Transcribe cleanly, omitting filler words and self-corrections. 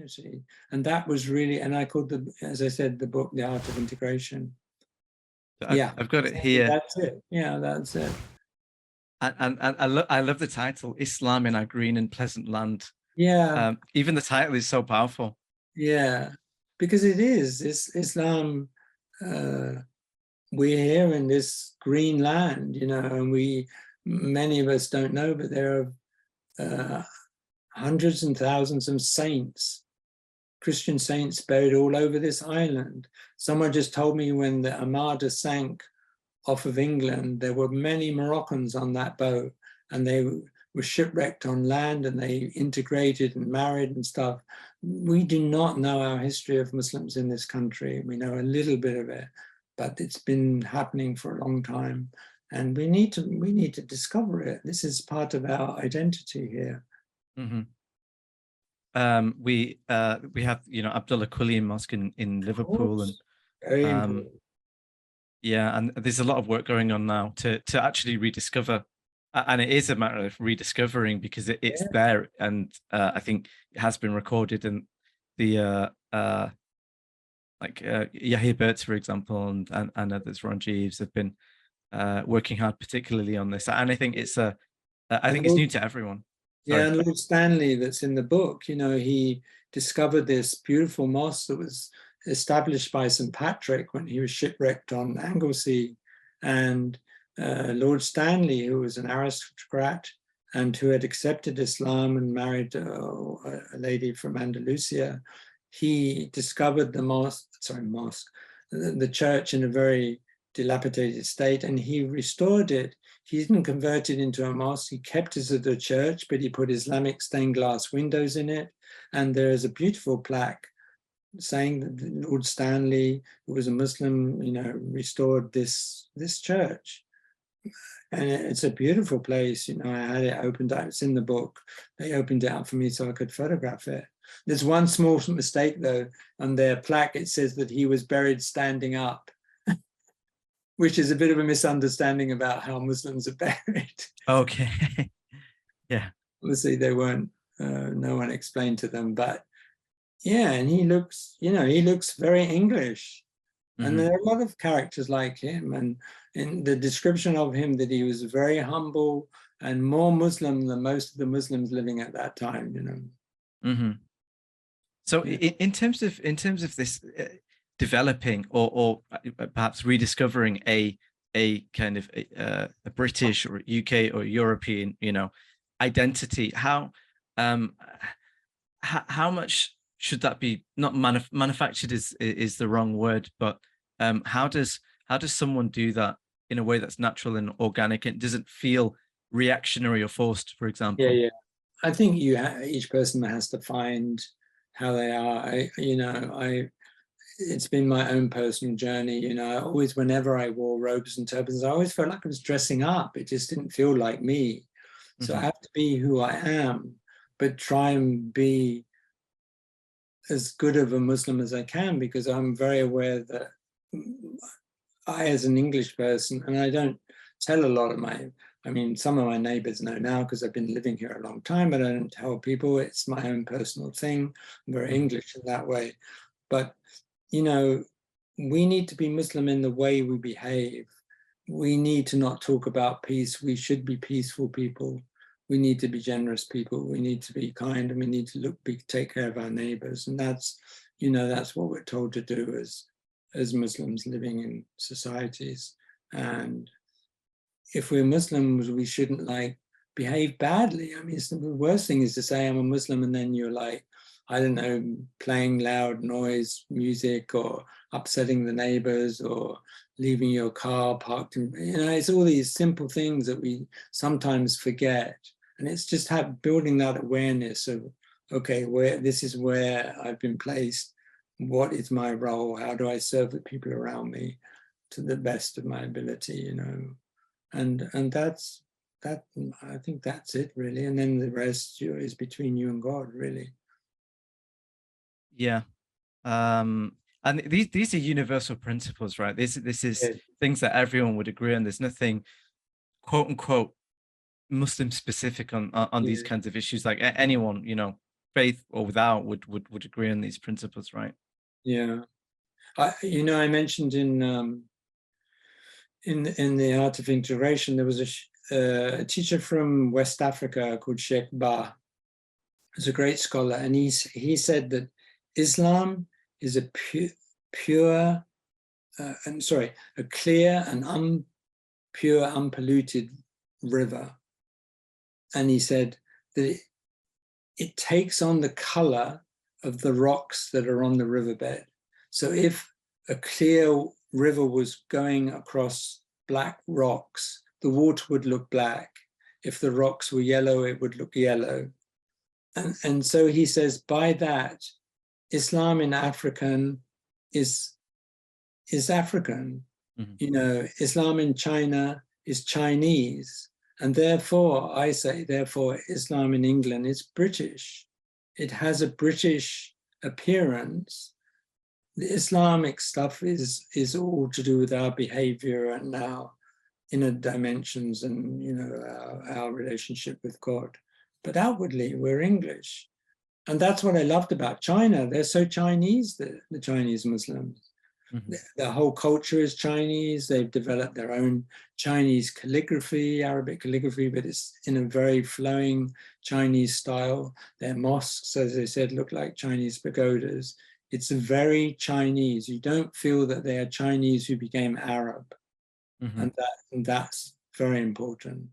actually. And that was really, and I called the, as I said, the book, The Art of Integration. Yeah, I've got it here. that's it. Yeah, that's it. And I love the title, Islam in Our Green and Pleasant Land. Yeah, Even the title is so powerful. yeah, because it is. It's Islam. We're here in this green land, you know, and many of us don't know, but there are hundreds and thousands of saints, Christian saints buried all over this island. Someone just told me when the Armada sank off of England, there were many Moroccans on that boat, and they were shipwrecked on land, and they integrated and married and stuff. We do not know our history of Muslims in this country. We know a little bit of it, but it's been happening for a long time, and we need to discover it. This is part of our identity here. Mm-hmm. We have, you know, Abdullah Quillian Mosque in Liverpool, and very important. yeah, and there's a lot of work going on now to actually rediscover, and it is a matter of rediscovering, because it's there, and I think it has been recorded, and the Yahya Burtz, for example, and others, Ron Jeeves, have been working hard, particularly on this, and I think it's new to everyone. Yeah, and Lord Stanley, that's in the book, you know, he discovered this beautiful mosque that was established by St. Patrick when he was shipwrecked on Anglesey. And Lord Stanley, who was an aristocrat and who had accepted Islam and married a lady from Andalusia, he discovered the church in a very dilapidated state, and he restored it. He didn't convert it into a mosque. He kept it as a church, but he put Islamic stained glass windows in it. And there is a beautiful plaque saying that Lord Stanley, who was a Muslim, you know, restored this church. And it's a beautiful place. You know, I had it opened up. It's in the book. They opened it up for me so I could photograph it. There's one small mistake, though. On their plaque, it says that he was buried standing up, which is a bit of a misunderstanding about how Muslims are buried. Okay. Yeah. Obviously, they weren't, no one explained to them, but yeah, and he looks, you know, he looks very English. And there are a lot of characters like him, and in the description of him, that he was very humble and more Muslim than most of the Muslims living at that time, you know. So in terms of this developing or perhaps rediscovering a kind of a British or UK or European, you know, identity, how much should that be not manufactured is the wrong word, but how does someone do that in a way that's natural and organic and doesn't feel reactionary or forced, for example? Yeah. I think each person has to find how they are. It's been my own personal journey. You know, I always, whenever I wore robes and turbans, I always felt like I was dressing up. It just didn't feel like me. So I have to be who I am, but try and be as good of a Muslim as I can, because I'm very aware that I, as an English person, and I don't tell a lot of some of my neighbors know now because I've been living here a long time, but I don't tell people. It's my own personal thing. I'm very English in that way. But, you know, we need to be Muslim in the way we behave. We need to not talk about peace. We should be peaceful people. We need to be generous people. We need to be kind, and we need to take care of our neighbors. And that's, you know, that's what we're told to do as Muslims living in societies. And if we're Muslims, we shouldn't behave badly. I mean, the worst thing is to say I'm a Muslim and then you're like, I don't know, playing loud noise music or upsetting the neighbors or leaving your car parked. You know, it's all these simple things that we sometimes forget. And it's just building that awareness of, okay, this is where I've been placed. What is my role? How do I serve the people around me to the best of my ability, you know? And that, I think that's it really. And then the rest is between you and God, really. Yeah. And these are universal principles, right? This is things that everyone would agree on. There's nothing quote unquote Muslim specific on these kinds of issues. Like anyone, you know, faith or without would agree on these principles, right? Yeah. I mentioned in the Art of Integration, there was a teacher from West Africa called Sheikh Ba. He's a great scholar, and he said that Islam is a pure, a clear and pure, unpolluted river. And he said that it takes on the color of the rocks that are on the riverbed. So if a clear river was going across black rocks, the water would look black. If the rocks were yellow, it would look yellow. And so he says, by that, Islam in African is African. Mm-hmm. Islam in China is Chinese. And therefore, I say, Islam in England is British. It has a British appearance. The Islamic stuff is all to do with our behavior and our inner dimensions and, our relationship with God. But outwardly, we're English. And that's what I loved about China. They're so Chinese, the Chinese Muslims. Mm-hmm. Their whole culture is Chinese. They've developed their own Chinese calligraphy, Arabic calligraphy, but it's in a very flowing Chinese style. Their mosques, as I said, look like Chinese pagodas. It's very Chinese. You don't feel that they are Chinese who became Arab. Mm-hmm. And that's very important.